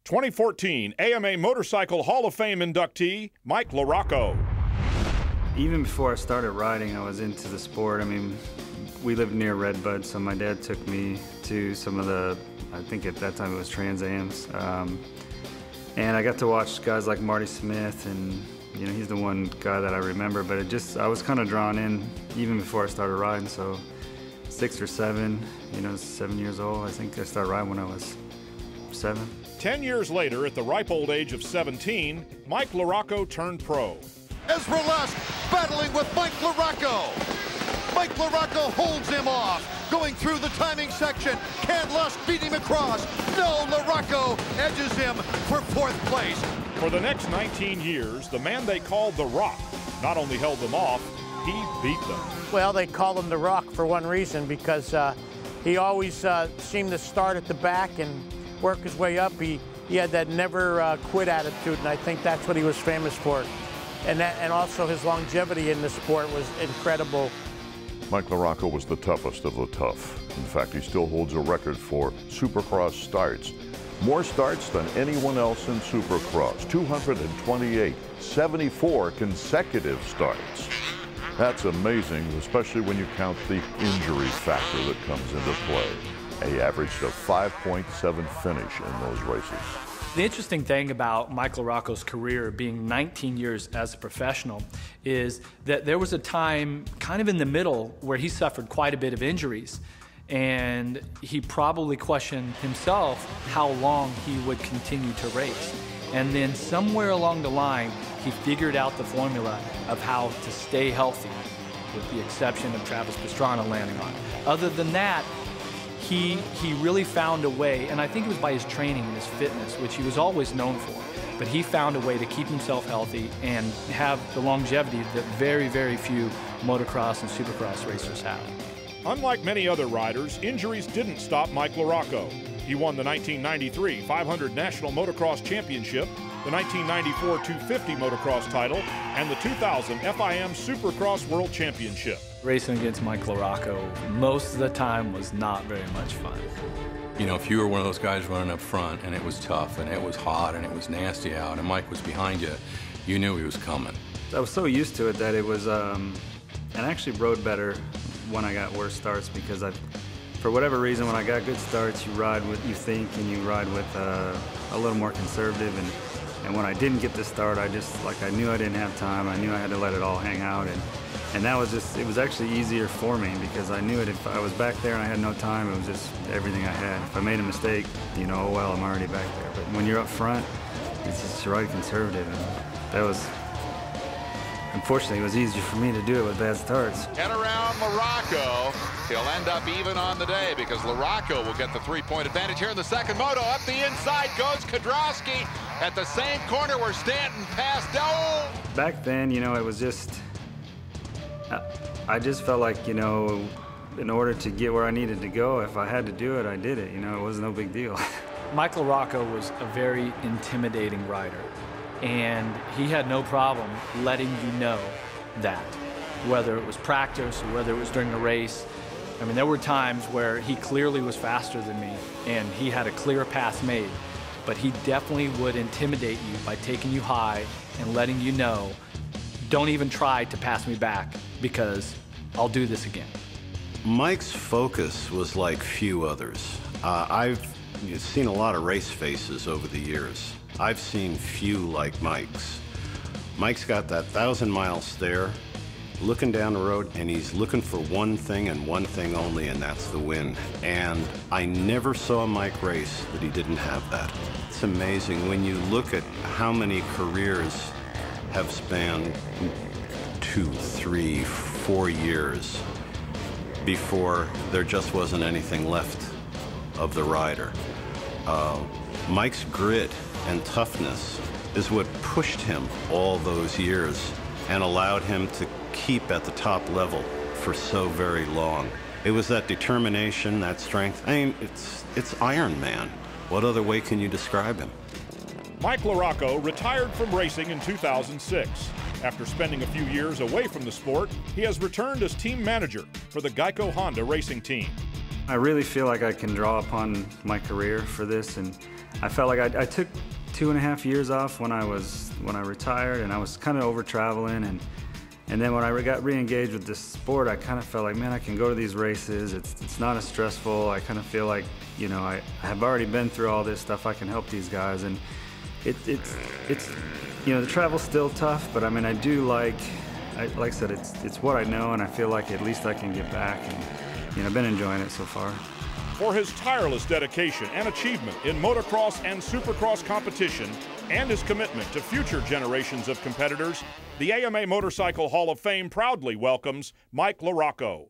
2014 AMA Motorcycle Hall of Fame inductee, Mike LaRocco. Even before I started riding, I was into the sport. I mean, we lived near Redbud, so my dad took me to some of the, I think at that time it was Trans Ams. And I got to watch guys like Marty Smith, and you know, he's the one guy that I remember, but I was kind of drawn in even before I started riding. So 6 or 7, 7 years old. I think I started riding when I was 7. 10 years later, at the ripe old age of 17, Mike LaRocco turned pro. Ezra Lusk battling with Mike LaRocco. Mike LaRocco holds him off. Going through the timing section. Can Lusk beat him across? No, LaRocco edges him for 4th place. For the next 19 years, the man they called The Rock not only held them off, he beat them. Well, they call him The Rock for one reason, because he always seemed to start at the back and work his way up. He had that never quit attitude, and I think that's what he was famous for. And also his longevity in the sport was incredible. Mike LaRocco was the toughest of the tough. In fact, he still holds a record for Supercross starts. More starts than anyone else in Supercross, 228, 74 consecutive starts. That's amazing, especially when you count the injury factor that comes into play. He averaged a 5.7 finish in those races. The interesting thing about Mike LaRocco's career, being 19 years as a professional, is that there was a time kind of in the middle where he suffered quite a bit of injuries, and he probably questioned himself how long he would continue to race. And then somewhere along the line, he figured out the formula of how to stay healthy, with the exception of Travis Pastrana landing on it. Other than that, he really found a way, and I think it was by his training and his fitness, which he was always known for, but he found a way to keep himself healthy and have the longevity that very, very few motocross and supercross racers have. Unlike many other riders, injuries didn't stop Mike LaRocco. He won the 1993 500 National Motocross Championship, the 1994 250 motocross title, and the 2000 FIM Supercross World Championship. Racing against Mike LaRocco most of the time was not very much fun. You know, if you were one of those guys running up front and it was tough and it was hot and it was nasty out and Mike was behind you, you knew he was coming. I was so used to it that it was, and I actually rode better when I got worse starts, because for whatever reason, when I got good starts, you ride what you think, and you ride with a little more conservative. And when I didn't get the start, I knew I didn't have time. I knew I had to let it all hang out. And that was it was actually easier for me, because I knew if I was back there and I had no time, it was just everything I had. If I made a mistake, oh well, I'm already back there. But when you're up front, it's just ride conservative. And that was, unfortunately, it was easier for me to do it with bad starts. Get around LaRocco. He'll end up even on the day, because LaRocco will get the 3-point advantage here in the second moto. Up the inside goes Kudrowski at the same corner where Stanton passed. Oh! Back then, it was just, I just felt like, in order to get where I needed to go, if I had to do it, I did it. It was no big deal. Mike LaRocco was a very intimidating rider, and he had no problem letting you know that, whether it was practice or whether it was during a race. I mean, there were times where he clearly was faster than me, and he had a clear path made, but he definitely would intimidate you by taking you high and letting you know, don't even try to pass me back, because I'll do this again. Mike's focus was like few others. I've seen a lot of race faces over the years. I've seen few like Mike's. Mike's got that 1,000-mile stare, looking down the road, and he's looking for one thing and one thing only, and that's the win. And I never saw Mike race that he didn't have that. It's amazing when you look at how many careers have spanned 2, 3, 4 years before there just wasn't anything left of the rider. Mike's grit and toughness is what pushed him all those years and allowed him to keep at the top level for so very long. It was that determination, that strength. I mean, it's Iron Man. What other way can you describe him? Mike LaRocco retired from racing in 2006. After spending a few years away from the sport, he has returned as team manager for the Geico Honda racing team. I really feel like I can draw upon my career for this, and I felt like I took 2.5 years off when I retired, and I was kind of over traveling, and then when I got re-engaged with this sport, I kind of felt like, man, I can go to these races. It's not as stressful. I kind of feel like, you know, I have already been through all this stuff. I can help these guys, and it's you know, the travel's still tough, but I mean, I do like I said, it's what I know, and I feel like at least I can get back, and you know, I've been enjoying it so far. For his tireless dedication and achievement in motocross and supercross competition, and his commitment to future generations of competitors, the AMA Motorcycle Hall of Fame proudly welcomes Mike LaRocco.